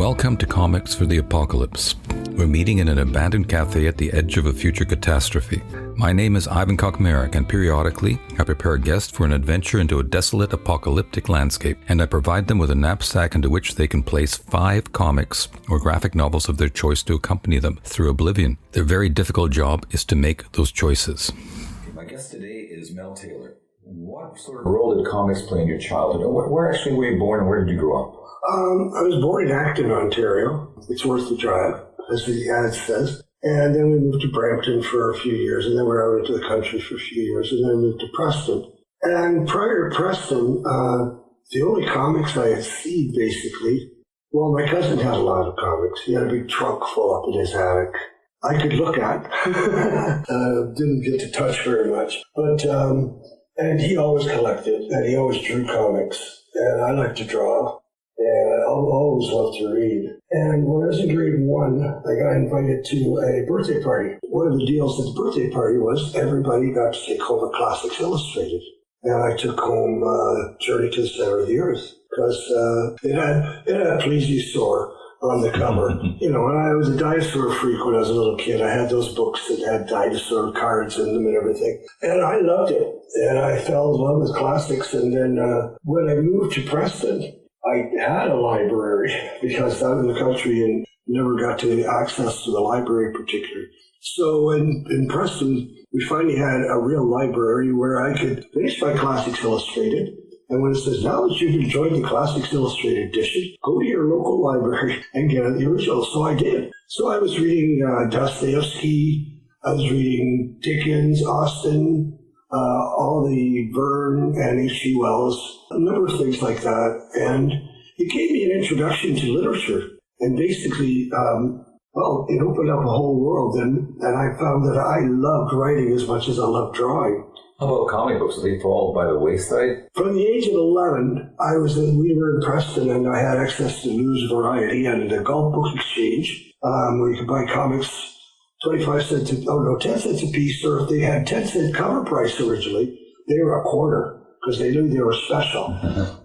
Welcome to Comics for the Apocalypse. We're meeting in an abandoned cafe at the edge of a future catastrophe. My name is Ivan Kokmerek, and periodically I prepare a guest for an adventure into a desolate apocalyptic landscape, and I provide them with a knapsack into which they can place 5 comics or graphic novels of their choice to accompany them through oblivion. Their very difficult job is to make those choices. My guest today is Mel Taylor. What sort of role did comics play in your childhood? Where actually were you born and where did you grow up? I was born in Acton, Ontario. It's worth the drive, as the ad says. And then we moved to Brampton for a few years, and then we were out into the country for a few years, and then moved to Preston. And prior to Preston, the only comics I had seen, basically, well, my cousin had a lot of comics. He had a big trunk full up in his attic. I could look at. Didn't get to touch very much. But, and he always collected, and he always drew comics. And I like to draw. And I always loved to read. And when I was in grade 1, I got invited to a birthday party. One of the deals at the birthday party was everybody got to take home a Classics Illustrated. And I took home Journey to the Center of the Earth because it had a plesiosaur on the cover. You know, and I was a dinosaur freak when I was a little kid. I had those books that had dinosaur cards in them and everything. And I loved it. And I fell in love with classics. And then when I moved to Preston, I had a library because I was in the country and never got to access to the library particularly. So in Preston, we finally had a real library where I could finish my Classics Illustrated. And when it says, now that you've enjoyed the Classics Illustrated edition, go to your local library and get the original. So I did. So I was reading Dostoevsky, I was reading Dickens, Austen, all the Verne and H.G. Wells, a number of things like that. And it gave me an introduction to literature. And basically, it opened up a whole world. And I found that I loved writing as much as I loved drawing. How about comic books? Did they fall by the wayside? From the age of 11, we were in Preston, and I had access to News Variety and the Gulf Book Exchange, where you could buy comics 10 cents a piece, or if they had 10-cent cover price originally, they were a quarter because they knew they were special.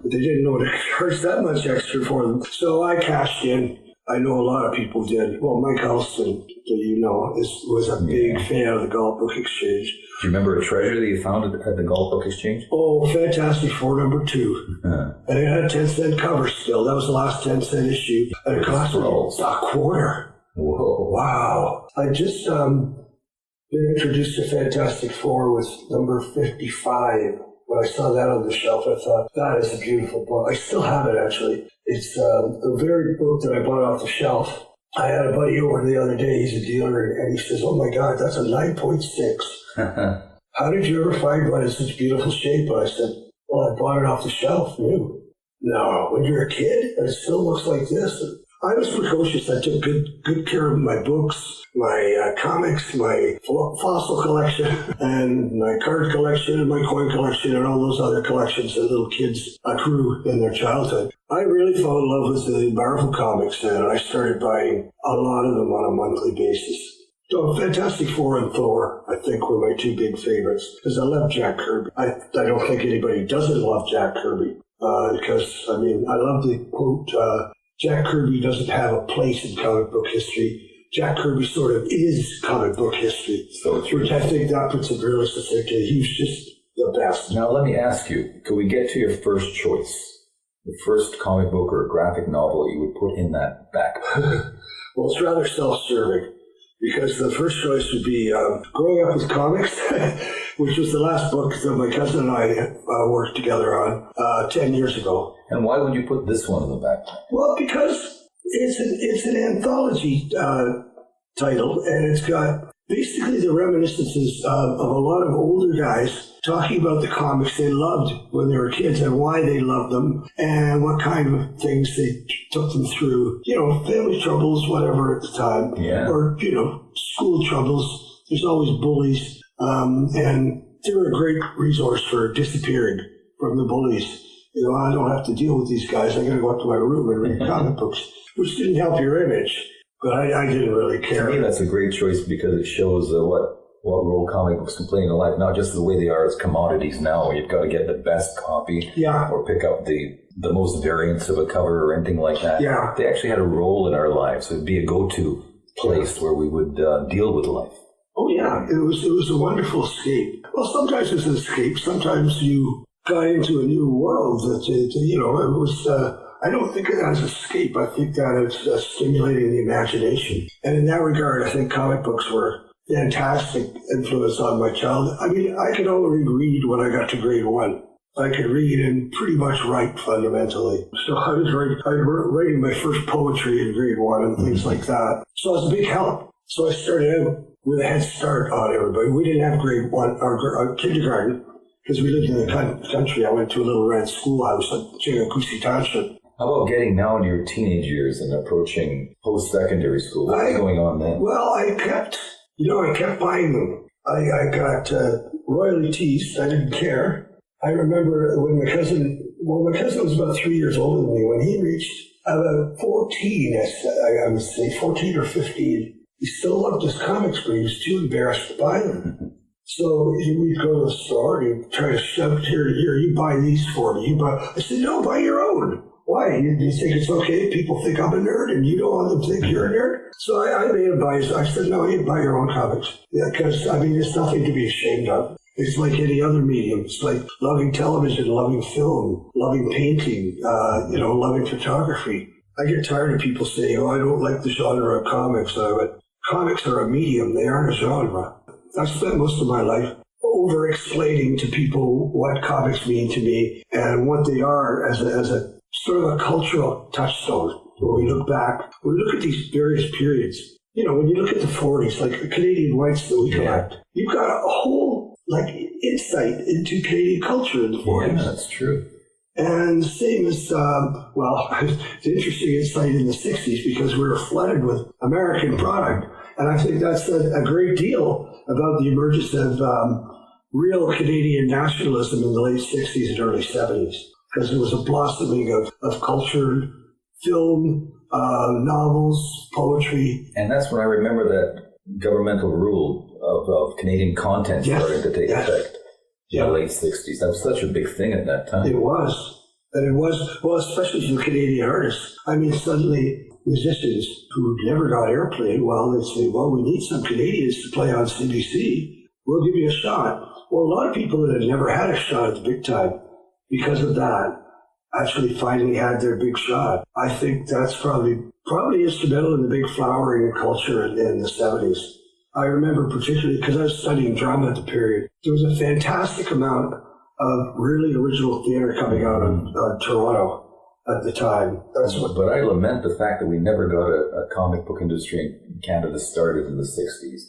But they didn't know to charge that much extra for them. So I cashed in. I know a lot of people did. Well, Mike Helston, was a big fan of the Gulf Book Exchange. Do you remember a treasure that you found at the Gulf Book Exchange? Oh, Fantastic Four #2. And it had a 10-cent cover still. That was the last 10-cent issue. And it cost me a quarter. Whoa. Wow. I just been introduced to Fantastic Four with number 55. When I saw that on the shelf, I thought, that is a beautiful book. I still have it, actually. It's the very book that I bought off the shelf. I had a buddy over the other day. He's a dealer, and he says, oh, my God, that's a 9.6. How did you ever find one in such beautiful shape? And I said, well, I bought it off the shelf, new. No, when you're a kid, and it still looks like this. I was precocious. I took good care of my books, my comics, my fossil collection, and my card collection, and my coin collection, and all those other collections that little kids accrue in their childhood. I really fell in love with the Marvel comics then, and I started buying a lot of them on a monthly basis. So Fantastic Four and Thor, I think, were my 2 big favorites, because I love Jack Kirby. I don't think anybody doesn't love Jack Kirby, because, I love the quote, Jack Kirby doesn't have a place in comic book history. Jack Kirby sort of is comic book history. So which I think that puts it really succinctly. He was just the best. Now let me ask you, could we get to your first choice? The first comic book or graphic novel you would put in that back? Well, it's rather self-serving, because the first choice would be Growing Up with Comics, which was the last book that my cousin and I worked together on 10 years ago. And why would you put this one in the back? Well, because it's an anthology title, and it's got basically the reminiscences of a lot of older guys talking about the comics they loved when they were kids and why they loved them and what kind of things they took them through. Family troubles, whatever at the time. Yeah. Or, school troubles. There's always bullies. And they're a great resource for disappearing from the bullies. I don't have to deal with these guys. I got to go up to my room and read comic books, which didn't help your image, but I didn't really care. To me, that's a great choice because it shows what what role comic books can play in your life, not just the way they are as commodities now, where you've got to get the best copy or pick up the most variants of a cover or anything like that. Yeah. They actually had a role in our lives. It would be a go-to place where we would deal with life. Oh, yeah. It was a wonderful escape. Well, sometimes it's an escape. Sometimes you got into a new world that, it was... I don't think of that as escape. I think that it's stimulating the imagination. And in that regard, I think comic books were fantastic influence on my childhood. I mean, I could only read when I got to grade 1. I could read and pretty much write fundamentally. So I was writing my first poetry in grade 1 and things like that. So it was a big help. So I started out with a head start on everybody. We didn't have grade 1 or kindergarten because we lived in the country. I went to a little red schoolhouse at Cataclysmic Township. How about getting now into your teenage years and approaching post-secondary school? What was going on then? Well, I kept buying them. I got royally teased. I didn't care. I remember when my cousin was about 3 years older than me. When he reached about 14, I would say 14 or 15, he still loved his comics, but he was too embarrassed to buy them. So we'd go to the store and he'd try to shove, here, you buy these for me. I said, no, buy your own. Why? You think it's okay? People think I'm a nerd and you don't want them to think you're a nerd? So I made him buy his. I said, no, you buy your own comics. Yeah, because, it's nothing to be ashamed of. It's like any other medium. It's like loving television, loving film, loving painting, loving photography. I get tired of people saying, oh, I don't like the genre of comics. But comics are a medium. They aren't a genre. I've spent most of my life over-explaining to people what comics mean to me and what they are as a sort of a cultural touchstone. When we look back, we look at these various periods. When you look at the 40s, like the Canadian whites that we collect, you've got a whole insight into Canadian culture in the 40s. Yeah, that's true. And the same as, it's interesting insight in the 60s because we were flooded with American product. And I think that's a great deal about the emergence of real Canadian nationalism in the late 60s and early 70s. Because there was a blossoming of culture, film, novels, poetry. And that's when I remember that governmental rule of Canadian content starting to take effect in the late 60s. That was such a big thing at that time. It was. And it was, well, especially for Canadian artists. Suddenly musicians who never got airplay, they'd say, well, we need some Canadians to play on CBC. We'll give you a shot. Well, a lot of people that had never had a shot at the big time, because of that, actually finally had their big shot. I think that's probably instrumental in the big flowering of culture in the 70s. I remember particularly, because I was studying drama at the period, there was a fantastic amount of really original theater coming out of Toronto at the time. But I lament the fact that we never got a comic book industry in Canada started in the 60s.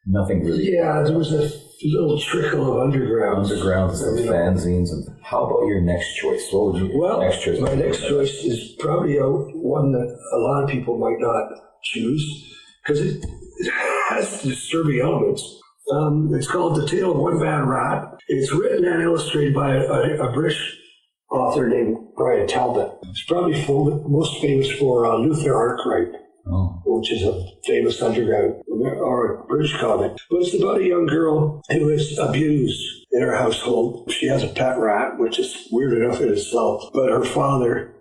Nothing really. Yeah, there was a little trickle of underground. Undergrounds and fanzines. And how about your next choice? What would you next choice? My next choice is probably one that a lot of people might not choose because it has disturbing elements. It's called The Tale of One Bad Rat. It's written and illustrated by a British author named Brian Talbot. He's probably most famous for Luther Arkwright. Which is a famous underground or British comic. But it's about a young girl who is abused in her household. She has a pet rat, which is weird enough in itself. But her father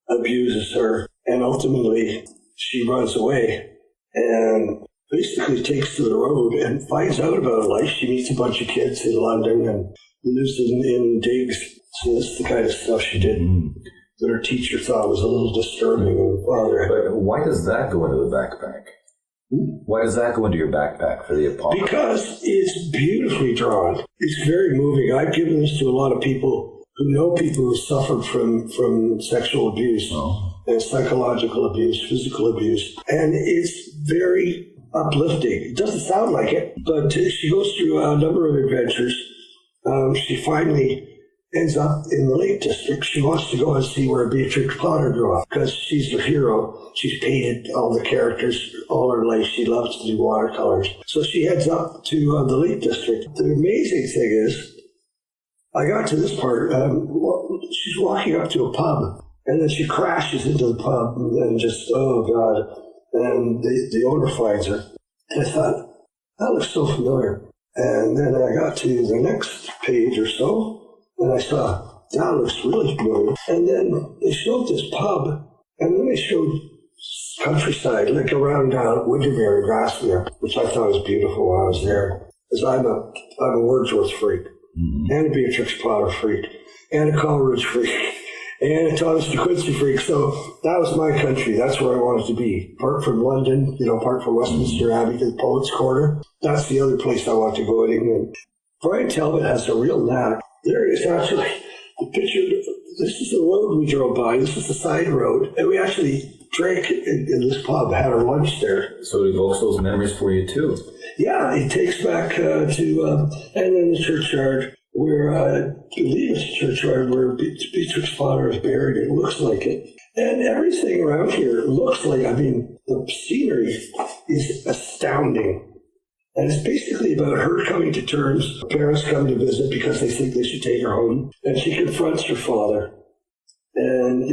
abuses her, and ultimately she runs away and basically takes to the road and finds out about her life. She meets a bunch of kids in London and lives in digs. So that's the kind of stuff she did. That her teacher thought was a little disturbing. But why does that go into the backpack? Why does that go into your backpack for the apocalypse? Because it's beautifully drawn. It's very moving. I've given this to a lot of people who know people who suffered from sexual abuse and psychological abuse, physical abuse. And it's very uplifting. It doesn't sound like it, but she goes through a number of adventures. She finally ends up in the Lake District. She wants to go and see where Beatrix Potter grew up because she's her hero. She's painted all the characters all her life. She loves to do watercolors. So she heads up to the Lake District. The amazing thing is, I got to this part. She's walking up to a pub, and then she crashes into the pub, and just, oh God. And the owner finds her. And I thought, that looks so familiar. And then I got to the next page or so, and I saw, that looks really familiar. And then they showed this pub, and then they showed countryside, like around Winterberry, Grasmere, which I thought was beautiful when I was there. Because I'm a Wordsworth freak, and a Beatrix Potter freak, and a Coleridge freak, and a Thomas de Quincey freak. So that was my country. That's where I wanted to be. Apart from London, apart from Westminster Abbey to the Poets' Quarter, that's the other place I want to go in England. Brian Talbot has a real knack. There is actually the picture. This is the road we drove by. This is the side road. And we actually drank in this pub, had our lunch there. So it evokes those memories for you too. Yeah, it takes back to, and then the churchyard where, I believe it's a churchyard where Beatrix Potter is buried. It looks like it. And everything around here looks like, the scenery is astounding. And it's basically about her coming to terms. Her parents come to visit because they think they should take her home. And she confronts her father and,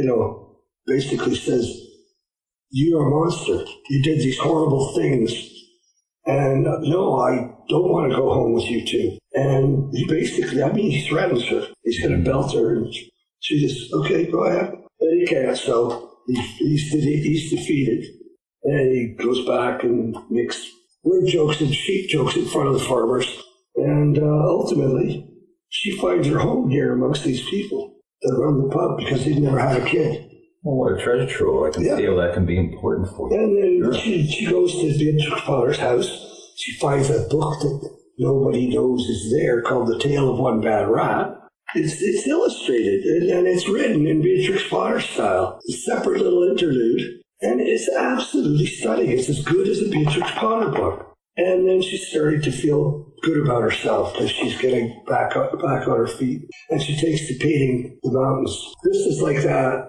basically says, "You're a monster. You did these horrible things. And no, I don't want to go home with you two." And he basically, he threatens her. He's going to belt her. And she just, okay, go ahead. And he can't. So he's defeated. And he goes back and makes word jokes and sheep jokes in front of the farmers. And ultimately, she finds her home here amongst these people that run the pub because they've never had a kid. Well, what a treasure trove. I can see how that can be important for you. And then she goes to Beatrix Potter's house. She finds a book that nobody knows is there called The Tale of One Bad Rat. It's illustrated, and it's written in Beatrix Potter style. It's a separate little interlude. And it's absolutely stunning. It's as good as a Beatrix Potter book. And then she started to feel good about herself because she's getting back on her feet. And she takes to painting the mountains. This is like that.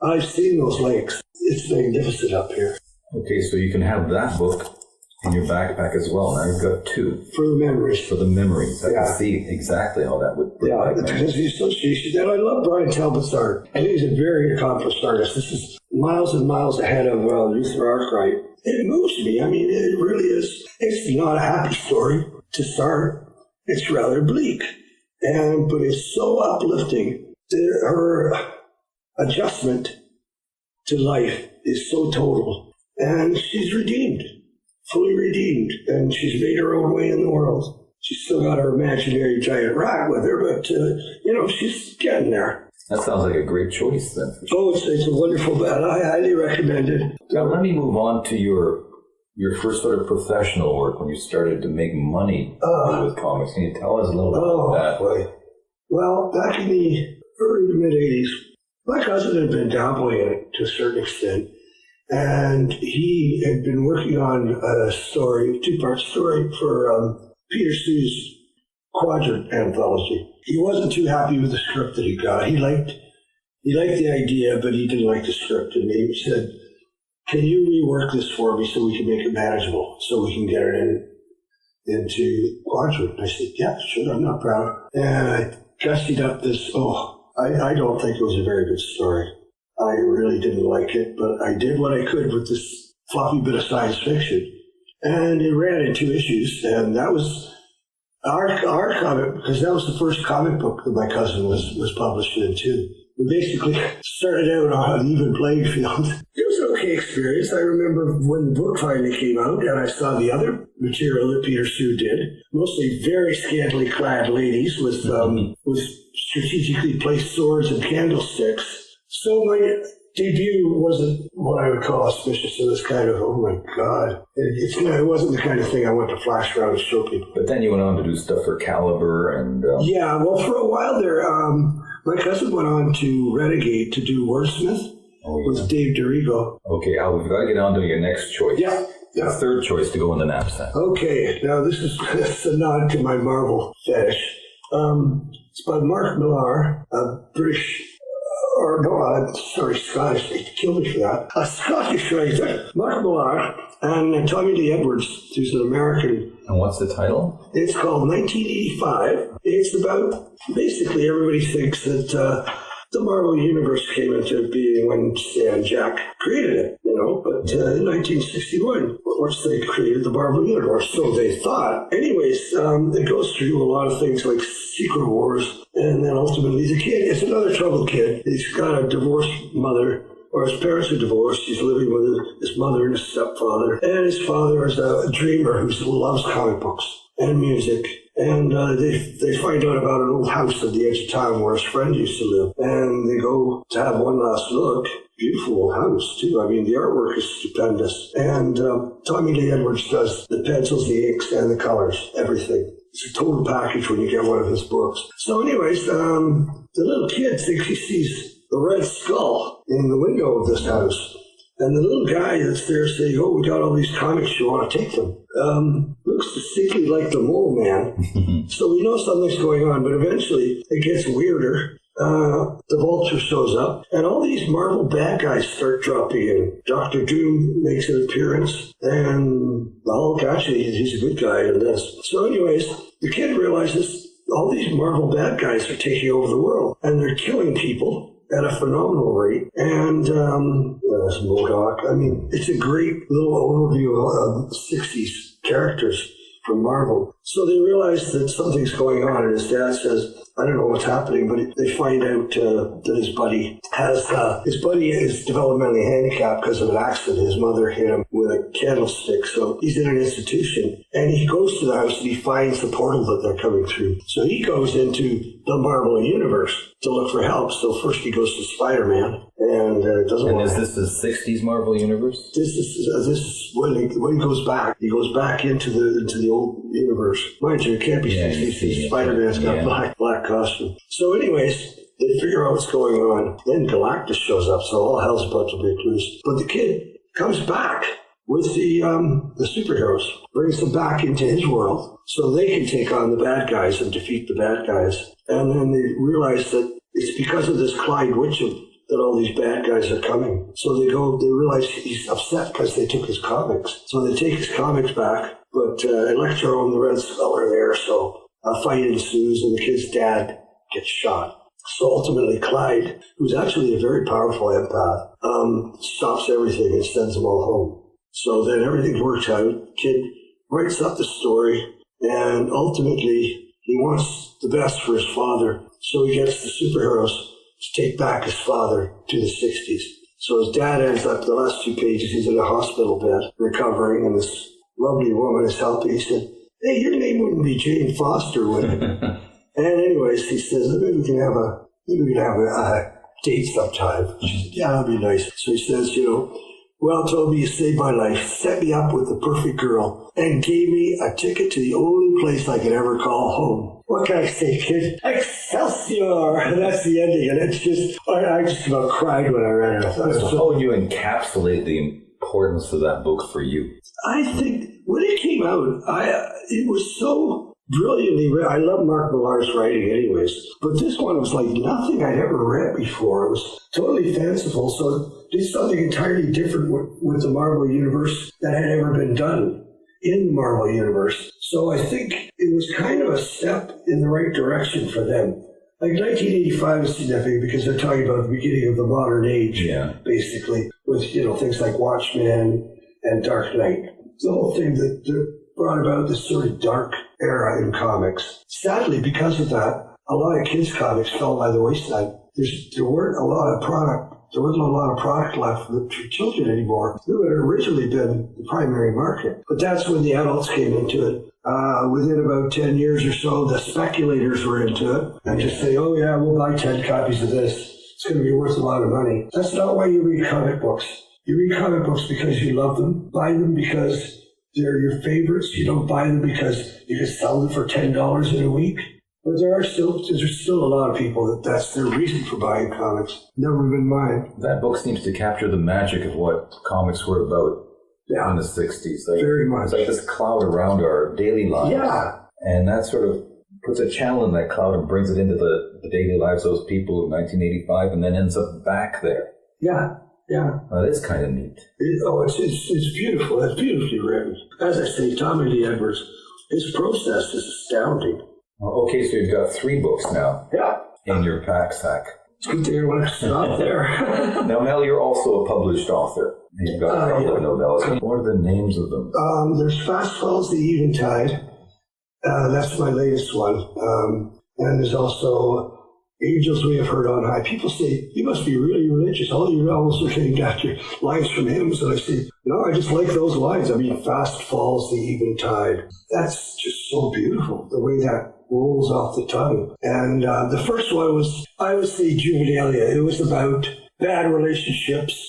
I've seen those lakes. It's magnificent up here. Okay, so you can have that book in your backpack as well. Now you've got two. For the memories. For the memories. I can see exactly how that would bring back memories. Because the association. And I love Brian Talbot's art. I think he's a very accomplished artist. This is miles and miles ahead of Luther Arkwright. It moves me. It really is. It's not a happy story to start. It's rather bleak. But it's so uplifting. Her adjustment to life is so total. And she's redeemed. Fully redeemed. And she's made her own way in the world. She's still got her imaginary giant rat with her, but, she's getting there. That sounds like a great choice, then. Oh, it's a wonderful band. I highly recommend it. Now, let me move on to your first sort of professional work when you started to make money with comics. Can you tell us a little bit about that? Boy. Well, back in the early to mid-'80s, my cousin had been dabbling in it to a certain extent. And he had been working on a story, two-part story for Peter Sue's Quadrant anthology. He wasn't too happy with the script that he got. He liked the idea, but he didn't like the script. And he said, "Can you rework this for me so we can make it manageable, so we can get it into Quadrant?" I said, "Yeah, sure, I'm not proud." And I gussied up this, I don't think it was a very good story. I really didn't like it, but I did what I could with this fluffy bit of science fiction. And it ran in 2 issues, and that was our comic, because that was the first comic book that my cousin was published in too. We basically started out on an even playing field. It was an okay experience. I remember when the book finally came out and I saw the other material that Peter Sue did, mostly very scantily clad ladies with strategically placed swords and candlesticks. So my debut wasn't what I would call auspicious. It was kind of, oh my God. It wasn't the kind of thing I went to flash around and show people. But then you went on to do stuff for Caliber and... Yeah, well, for a while there, my cousin went on to Renegade to do Wordsmith with Dave DiRigo. Okay, Al, we've got to get on to your next choice. Yeah. The third choice to go in the knapsack. Okay, now this is a nod to my Marvel fetish. It's by Mark Millar, a British... Scottish. They killed me for that. A Scottish writer, Mark Millar, and Tommy Lee Edwards, who's an American. And what's the title? It's called 1985. It's about, basically everybody thinks that the Marvel Universe came into being when Stan and Jack created it. But in 1961, once they created the Marvel Universe, so they thought. Anyways, it goes through a lot of things like Secret Wars, and then ultimately the kid is another troubled kid. He's got a divorced mother, or his parents are divorced. He's living with his mother and his stepfather, and his father is a dreamer who loves comic books and music. And they find out about an old house at the edge of town where his friend used to live. And they go to have one last look. Beautiful old house, too. I mean, the artwork is stupendous. And Tommy Lee Edwards does the pencils, the inks, and the colors, everything. It's a total package when you get one of his books. So anyways, the little kid thinks he sees the Red Skull in the window of this house. And the little guy that's there saying, oh, we got all these comics, you want to take them? Looks distinctly like the Mole Man. So we know something's going on, but eventually it gets weirder. The Vulture shows up, and all these Marvel bad guys start dropping in. Dr. Doom makes an appearance, and the Hulk, actually, he's a good guy in this. So anyways, the kid realizes all these Marvel bad guys are taking over the world, and they're killing people at a phenomenal rate. And there's MODOK. I mean, it's a great little overview of 60s characters from Marvel. So they realize that something's going on, and his dad says, I don't know what's happening, but they find out that his buddy is developmentally handicapped because of an accident. His mother hit him with a candlestick, so he's in an institution. And he goes to the house and he finds the portal that they're coming through. So he goes into the Marvel Universe to look for help. So first he goes to Spider-Man, and it doesn't work. And is this the 60s Marvel Universe? This is when he goes back. He goes back into the old universe. Mind you, it can't be 60s. Spider-Man's got a black costume. So anyways, they figure out what's going on. Then Galactus shows up, so all hell's about to break loose. But the kid comes back with the superheroes, brings them back into his world so they can take on the bad guys and defeat the bad guys. And then they realize that it's because of this Clyde Witcham that all these bad guys are coming. So they realize he's upset because they took his comics. So they take his comics back, but Electro and the Red Skull are there, so a fight ensues and the kid's dad gets shot. So ultimately Clyde, who's actually a very powerful empath, stops everything and sends them all home. So then everything works out. Kid writes up the story, and ultimately he wants the best for his father. So he gets the superheroes to take back his father to the 60s. So his dad ends up, the last 2 pages, he's in a hospital bed, recovering, and this lovely woman is helping. He said, hey, your name wouldn't be Jane Foster, would it? And anyways, he says, maybe we can have a date sometime. She said, yeah, that'd be nice. So he says, well, Toby, you saved my life, set me up with the perfect girl, and gave me a ticket to the only place I could ever call home. What can I say, kid? Excelsior! And that's the ending, and it's just, I just about cried when I read it. I thought so how would you encapsulate the importance of that book for you? I think when it came out, it was so brilliantly written. I love Mark Millar's writing anyways, but this one was like nothing I'd ever read before. It was totally fanciful, so it did something entirely different with the Marvel Universe that had ever been done in the Marvel Universe. So I think it was kind of a step in the right direction for them. Like 1985 is significant because they're talking about the beginning of the modern age, basically, with things like Watchmen and Dark Knight. The whole thing that brought about this sort of dark era in comics. Sadly, because of that, a lot of kids' comics fell by the wayside. There wasn't a lot of product left for children anymore. It had originally been the primary market. But that's when the adults came into it. Within about 10 years or so, the speculators were into it and just say, oh yeah, we'll buy 10 copies of this. It's going to be worth a lot of money. That's not why you read comic books. You read comic books because you love them, buy them because they're your favorites. You don't buy them because you can sell them for $10 in a week. But there's still a lot of people that's their reason for buying comics. Never been mine. That book seems to capture the magic of what comics were about in the 60s. Very much. It's like this cloud around our daily lives. Yeah. And that sort of puts a channel in that cloud and brings it into the daily lives of those people in 1985 and then ends up back there. Yeah. Yeah. Well, that's kind of neat. It's beautiful. It's beautifully written. As I say, Tommy Lee Edwards, his process is astounding. Okay, so you've got 3 books now in your pack sack. It's good to hear when I stop there. Now, Mel, you're also a published author. You've got a couple of novellas. What are the names of them? There's Fast Falls the Eventide. That's my latest one. And there's also Angels We Have Heard on High. People say, you must be really religious. All your novels are named after lines from hymns. And I say, no, I just like those lines. I mean, Fast Falls the Eventide. That's just so beautiful, the way that rolls off the tongue. And the first one was, I would say, juvenilia. It was about bad relationships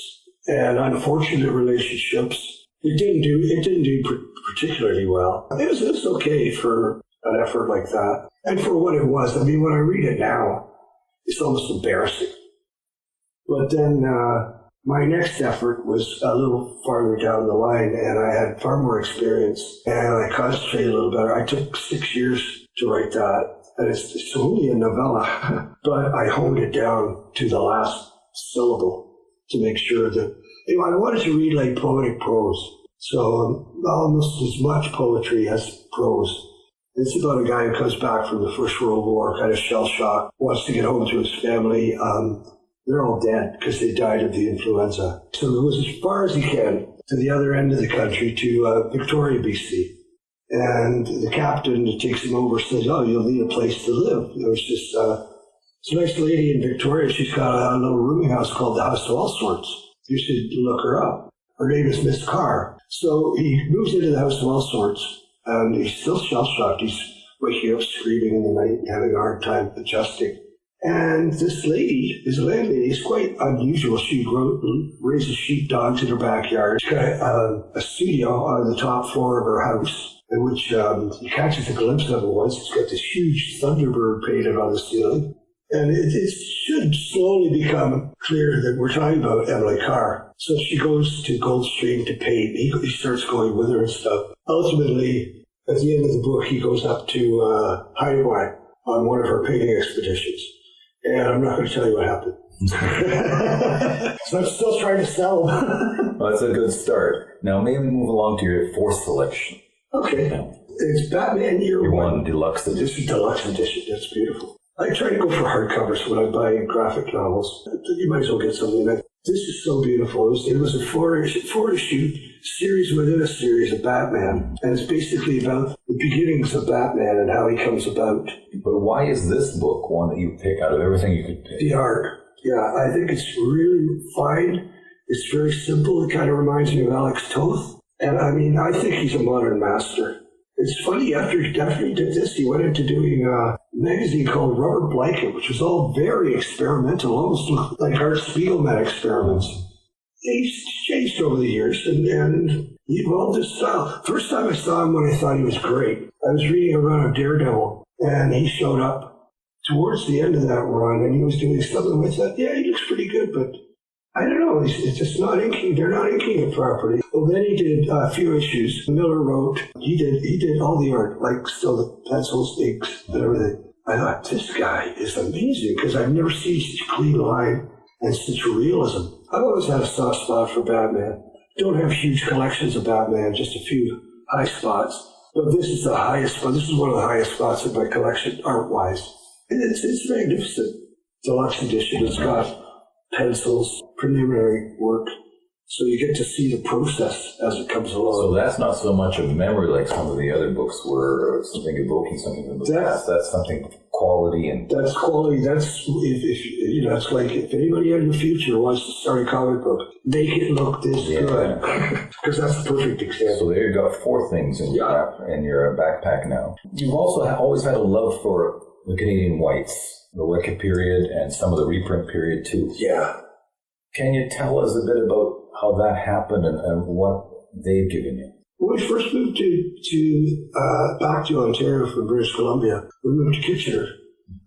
and unfortunate relationships. It didn't do particularly well. It was okay for an effort like that. And for what it was, I mean, when I read it now, it's almost embarrassing. But then my next effort was a little farther down the line, and I had far more experience, and I concentrated a little better. I took 6 years to write that, and it's only a novella, but I honed it down to the last syllable to make sure that, I wanted to read like poetic prose, so almost as much poetry as prose. It's about a guy who comes back from the First World War, kind of shell-shocked, wants to get home to his family. They're all dead because they died of the influenza. So it was as far as he can to the other end of the country, to Victoria, BC. And the captain that takes him over says, oh, you'll need a place to live. It was just, it's a nice lady in Victoria. She's got a little rooming house called the House of All Sorts. You should look her up. Her name is Miss Carr. So he moves into the House of All Sorts. And he's still shell-shocked. He's waking up screaming in the night and having a hard time adjusting. And this lady, his landlady, is quite unusual. She raises sheepdogs in her backyard. She's got a studio on the top floor of her house, in which he catches a glimpse of it once. It's got this huge Thunderbird painted on the ceiling. And it should slowly become clear that we're talking about Emily Carr. So she goes to Goldstream to paint. He starts going with her and stuff. Ultimately, at the end of the book, he goes up to Hawaii on one of her painting expeditions. And I'm not going to tell you what happened. So I'm still trying to sell. Well, that's a good start. Now, maybe move along to your fourth selection. Okay. It's Batman Year One. Deluxe edition. This is deluxe edition. That's beautiful. I try to go for hardcovers when I buy graphic novels. You might as well get something like this. Is so beautiful. It was a four-issue series within a series of Batman. And it's basically about the beginnings of Batman and how he comes about. But why is this book one that you pick out of everything you could pick? The art. Yeah, I think it's really fine. It's very simple. It kind of reminds me of Alex Toth. And I mean, I think he's a modern master. It's funny, after he did this, he went into doing a magazine called Rubber Blanket, which was all very experimental, almost looked like Art Spiegelman experiments. He's changed over the years, and he evolved his style. First time I saw him when I thought he was great, I was reading a run of Daredevil, and he showed up towards the end of that run, and he was doing something with that. Yeah, he looks pretty good, but I don't know, it's just not inking. They're not inking it properly. Well, then he did a few issues. Miller wrote. He did all the art, like still the pencils, inks, and everything. I thought, this guy is amazing, because I've never seen such clean line and such realism. I've always had a soft spot for Batman. Don't have huge collections of Batman, just a few high spots. But this is the highest spot. This is one of the highest spots in my collection, art-wise. And it's magnificent. Deluxe edition. It's got pencils, preliminary work, so you get to see the process as it comes along. So that's not so much a memory like some of the other books were, something evoking something from the past. That's something quality and... That's quality. That's, if you know, it's like if anybody in the future wants to start a comic book, make it look this good. Because that's the perfect example. So there you've got four things in your backpack now. You've also always had a love for the Canadian whites. The Weka period and some of the reprint period too. Yeah. Can you tell us a bit about how that happened and what they've given you? When we first moved back to Ontario from British Columbia, we moved to Kitchener,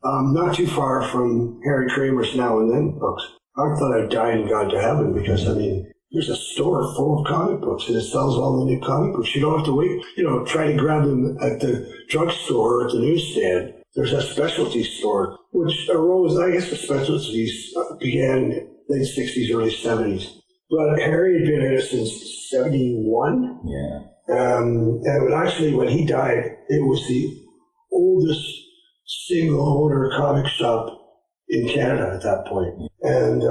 not too far from Harry Kramer's Now and Then books. I thought I'd died and gone to heaven because, I mean, there's a store full of comic books and it sells all the new comic books. You don't have to wait, try to grab them at the drugstore or at the newsstand. There's a specialty store, which arose, I guess the specialties began in the late 60s, early 70s. But Harry had been in it since 71. Yeah. And actually, when he died, it was the oldest single-owner comic shop in Canada at that point. And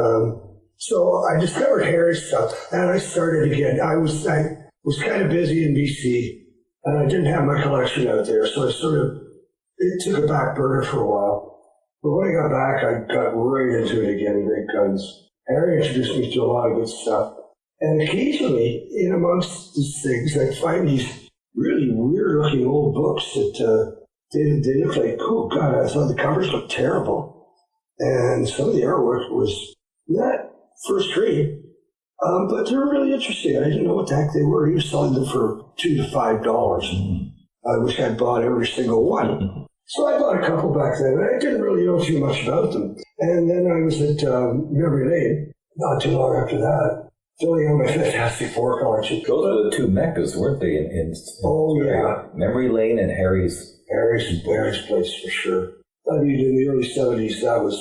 so I discovered Harry's stuff, and I started again. I was kind of busy in BC, and I didn't have my collection out there, so it took a back burner for a while. But when I got back, I got right into it again, great guns. Harry introduced me to a lot of good stuff. And occasionally, in amongst these things, I'd find these really weird-looking old books that they look like, oh, God, I thought the covers looked terrible. And some of the artwork was not first rate, but they were really interesting. I didn't know what the heck they were. He was selling them for $2 to $5. I wish I'd bought every single one. So I bought a couple back then. I didn't really know too much about them. And then I was at Memory Lane, not too long after that, filling out my Fantastic Four collection. Those were the two meccas, weren't they? Yeah. Memory Lane and Harry's place, for sure. I mean, in the early 70s, that was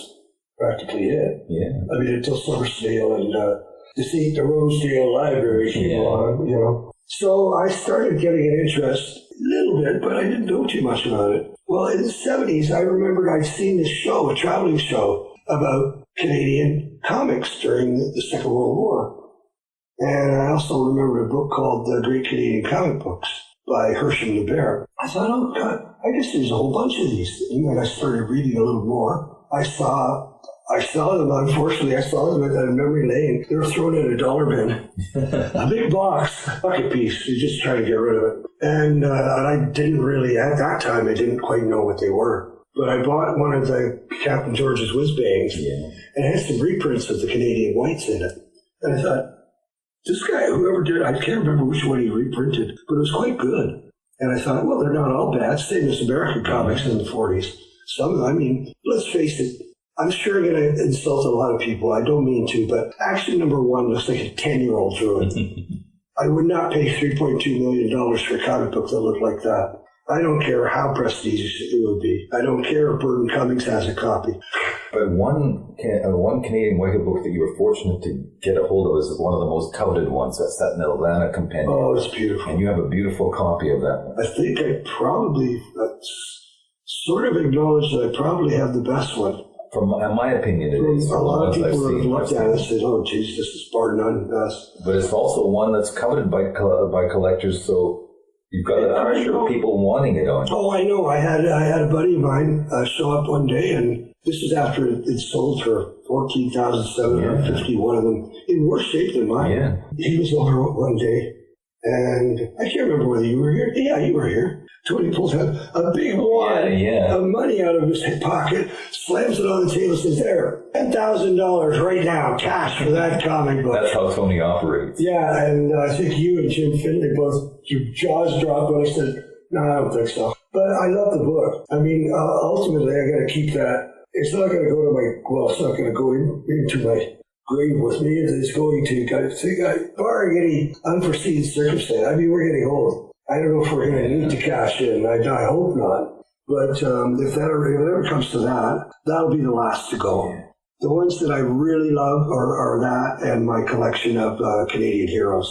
practically it. Yeah. I mean, until Silversdale and the Rosedale Library came along, you know. So I started getting an interest, a little bit, but I didn't know too much about it. Well, in the 70s, I remembered I'd seen this show, a traveling show, about Canadian comics during the Second World War. And I also remember a book called The Great Canadian Comic Books by Hersham the Bear. I thought, oh, God, I guess there's a whole bunch of these. And then I started reading a little more. I saw them, unfortunately, I saw them at Memory Lane. They were thrown in a dollar bin. A big box, bucket piece. You're just trying to get rid of it. And I didn't really, at that time, I didn't quite know what they were. But I bought one of the Captain George's Whiz-Bangs, and it had some reprints of the Canadian Whites in it. And I thought, this guy, whoever did it, I can't remember which one he reprinted, but it was quite good. And I thought, well, they're not all bad. Same as American comics in the 40s. Some of them, I mean, let's face it, I'm sure I'm going to insult a lot of people. I don't mean to, but Action Number 1 looks like a 10-year-old drew it. I would not pay $3.2 million for a comic book that looked like that. I don't care how prestigious it would be. I don't care if Burton Cummings has a copy. But one Canadian White book that you were fortunate to get a hold of is one of the most coveted ones. That's that Nelvana Compendium. Oh, it's beautiful. And you have a beautiful copy of that one. I think I probably sort of acknowledge that I probably have the best one. From my opinion, it is. A lot of people have looked at it and said, oh, geez, this is bar none best. But it's also one that's coveted by collectors, so you've got the pressure of people wanting it on. Oh, I know. I had a buddy of mine show up one day, and this was after it sold for $14,750, one of them, in worse shape than mine. Yeah. He was over one day, and I can't remember whether you were here. Yeah, you were here. Tony pulls out a big wad of money out of his pocket, slams it on the table, says, there, $10,000 right now, cash for that comic book. That's how Tony operates. Yeah, and I think you and Jim Finley both, your jaws dropped when I said, no, I don't think so. But I love the book. I mean, ultimately, I got to keep that. It's not going to go to it's not going to go into my grave with me. It's going to, barring any unforeseen circumstance. I mean, we're getting old. I don't know if we're going to need to cash in. I hope not. But if it ever comes to that, that'll be the last to go. The ones that I really love are that and my collection of Canadian heroes.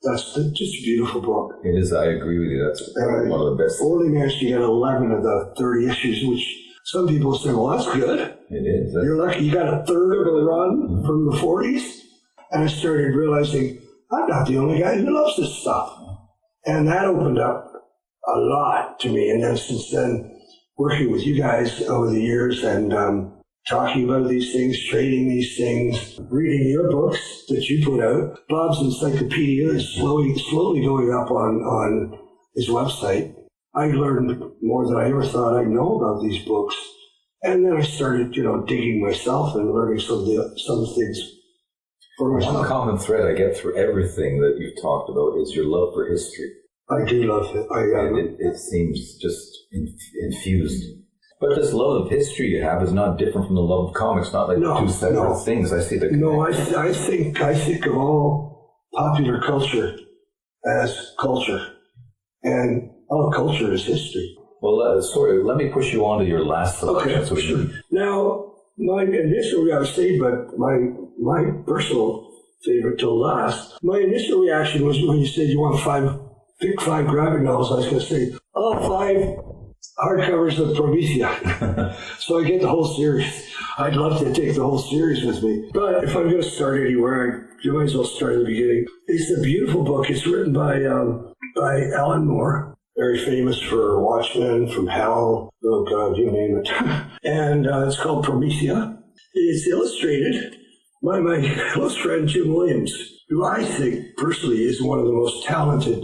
That's just a beautiful book. It is. I agree with you. That's one of the best. Only managed to get 11 of the 30 issues, which some people say, well, that's good. It is. You're lucky you got a third of a run from the 40s. And I started realizing I'm not the only guy who loves this stuff. And that opened up a lot to me. And then since then, working with you guys over the years and talking about these things, trading these things, reading your books that you put out, Bob's Encyclopedia is slowly going up on his website. I learned more than I ever thought I'd know about these books. And then I started, digging myself and learning some things for myself. One common thread I get through everything that you've talked about is your love for history. I do love it. It seems just infused. But this love of history you have is not different from the love of comics, not like two separate things. I see the connection. No, I think of all popular culture as culture. And all culture is history. Well, let me push you on to your last selection. Okay, sure. Now, my initial reaction, but my personal favorite till last, my initial reaction was when you said you want pick five graphic novels, I was going to say, all five hardcovers of Promethea. So I get the whole series. I'd love to take the whole series with me. But if I'm going to start anywhere, you might as well start at the beginning. It's a beautiful book. It's written by Alan Moore, very famous for Watchmen, From Hell, oh God, you name it. And it's called Promethea. It's illustrated by my close friend Jim Williams, who I think personally is one of the most talented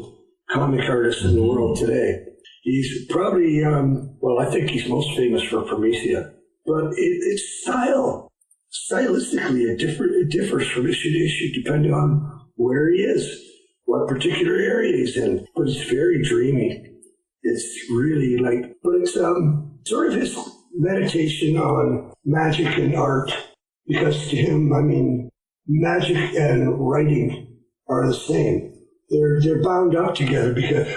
comic artists in the world today. He's probably, I think he's most famous for Promethea. But it's stylistically, it differs from issue to issue depending on where he is, what particular area he's in. But it's very dreamy. It's really but it's sort of his meditation on magic and art. Because to him, magic and writing are the same. They're bound up together because,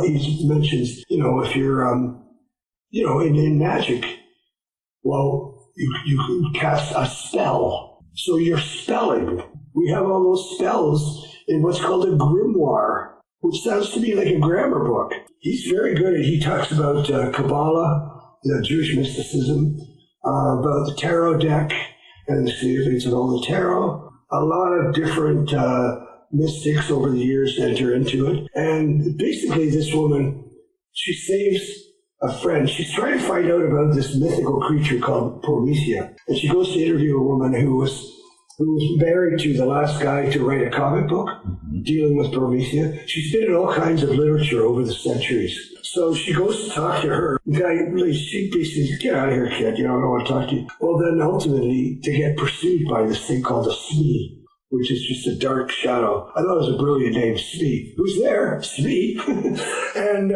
he mentions, if you're, in magic, you cast a spell. So you're spelling. We have all those spells in what's called a grimoire, which sounds to me like a grammar book. He's very good at, he talks about Kabbalah, the Jewish mysticism, about the tarot deck, and the significance of all the tarot. A lot of different mystics over the years enter into it. And basically this woman, she saves a friend. She's trying to find out about this mythical creature called Promethea. And she goes to interview a woman who was married to the last guy to write a comic book dealing with Promethea. She's been in all kinds of literature over the centuries. So she goes to talk to her. The guy, she basically says, "Get out of here, kid. I don't want to talk to you." Well, then ultimately, they get pursued by this thing called a Smee, which is just a dark shadow. I thought it was a brilliant name, Smee. Who's there? Smee. And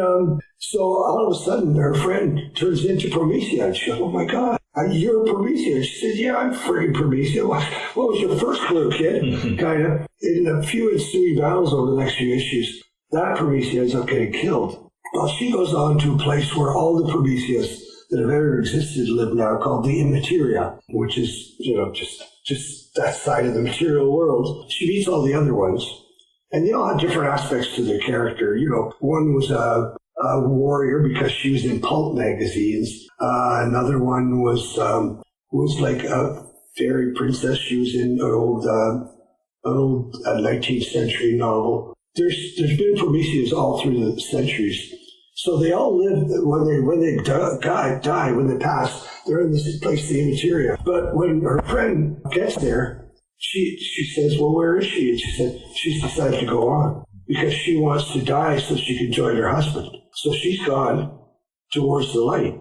so all of a sudden, her friend turns into Promethea. And she goes, "Oh my God, you're Promethea." And she says, "Yeah, I'm friggin' Promethea. What was your first clue, kid?" Kind of. In a few ensuing battles over the next few issues, that Promethea ends up getting killed. Well, she goes on to a place where all the Prometheas that have ever existed live now, called the Immateria, which is, just that side of the material world. She meets all the other ones, and they all had different aspects to their character. One was a warrior because she was in pulp magazines. Another one was like a fairy princess. She was in an old 19th century novel. There's been Prometheas all through the centuries. So they all live, when they die, when they pass, they're in this place, the Immateria. But when her friend gets there, she says, "Well, where is she?" And she said, she's decided to go on because she wants to die so she can join her husband. So she's gone towards the light.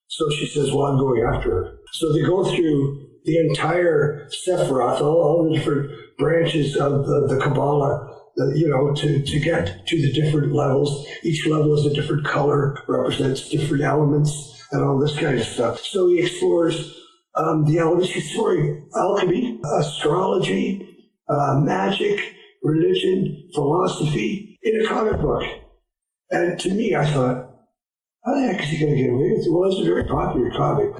So she says, "Well, I'm going after her." So they go through the entire Sephiroth, all the different branches of the Kabbalah, to get to the different levels. Each level is a different color, represents different elements, and all this kind of stuff. So he explores the elements. He's exploring alchemy, astrology, magic, religion, philosophy in a comic book. And to me, I thought, how the heck is he going to get away with it? Well, it's a very popular comic.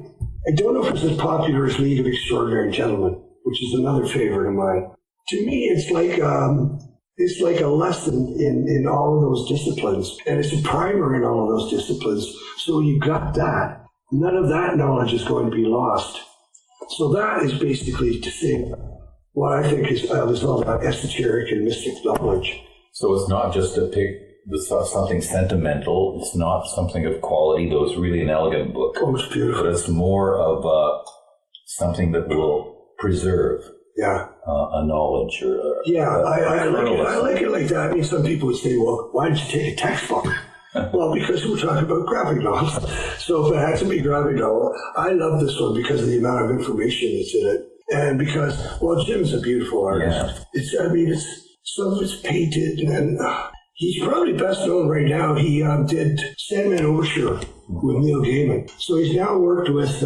I don't know if it's as popular as League of Extraordinary Gentlemen, which is another favorite of mine. To me, it's like a lesson in all of those disciplines, and it's a primer in all of those disciplines. So when you got that, none of that knowledge is going to be lost. So that is basically to say what I think is all about esoteric and mystic knowledge. So it's not just to pick something sentimental. It's not something of quality, though it's really an elegant book. Oh, it's beautiful. But it's more of something that will preserve. Yeah. A knowledge or I like it like that. I mean, some people would say, "Well, why did you take a textbook?" Well, because we're talking about graphic novels. So if it had to be graphic novel, I love this one because of the amount of information that's in it, and because Jim's a beautiful artist. Yeah. Some of it's painted, and he's probably best known right now. He did Sandman Overture with Neil Gaiman. So he's now worked with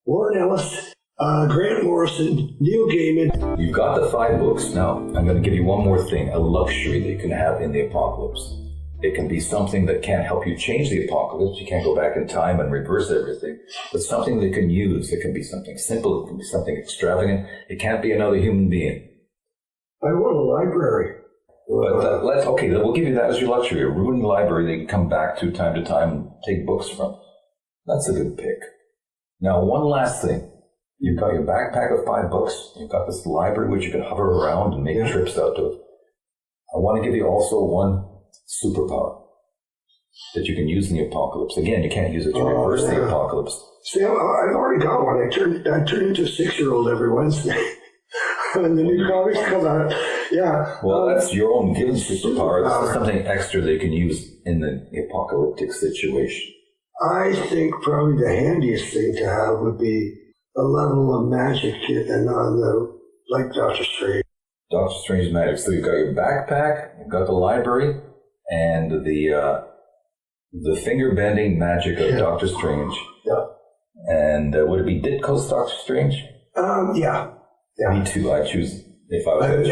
Warren Ellis, Grant Morrison, Neil Gaiman. You've got the 5 books. Now, I'm going to give you one more thing, a luxury that you can have in the apocalypse. It can be something that can't help you change the apocalypse. You can't go back in time and reverse everything. But something that can use. It can be something simple. It can be something extravagant. It can't be another human being. I want a library. But we'll give you that as your luxury. A ruined library they can come back to time and take books from. That's a good pick. Now, one last thing. You've got your backpack of 5 books. You've got this library which you can hover around and make trips out to. I want to give you also one superpower that you can use in the apocalypse. Again, you can't use it to reverse the apocalypse. See, I've already got one. I turn into a 6-year-old every Wednesday when the new comics come out. Yeah. Well, that's your own given superpower. This is something extra they can use in the apocalyptic situation. I think probably the handiest thing to have would be a level of magic and like Doctor Strange. Doctor Strange magic. So you've got your backpack, you've got the library, and the finger-bending magic of Doctor Strange. Yeah. And would it be Ditko's Doctor Strange? Yeah. Me too. I choose if I was.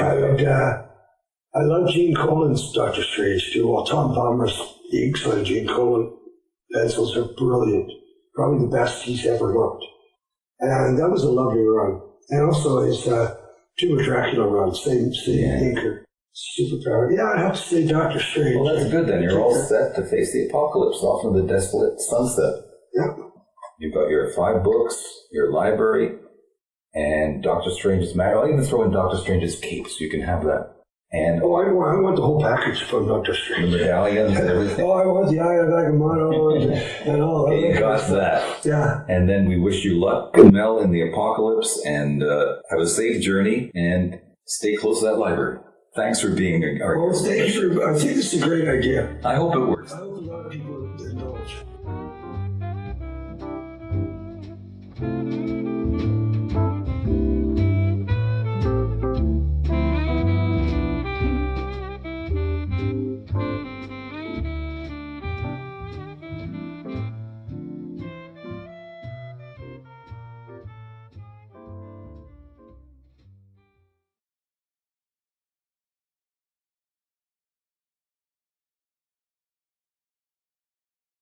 I love Gene Colan's Doctor Strange too. Well, Tom Palmer's inks on Gene Colan pencils are brilliant. Probably the best he's ever looked. And that was a lovely run. And also his Tomb of Dracula run, same inker. Superpower. Yeah, I'd have to say Doctor Strange. Well, that's good then. You're all set to face the apocalypse off into the desolate sunset. Yeah. You've got your 5 books, your library, and Doctor Strange's magic. I'll even throw in Doctor Strange's cape so you can have that. And I want the whole package from Doctor Strange. The medallions and everything. I want the Eye of Agamotto and all that. You got that. Yeah. And then we wish you luck, Mel, in the apocalypse, and have a safe journey, and stay close to that library. Thanks for being our guest. Well, thank you. I think this is a great idea. I hope it works. I hope a lot of people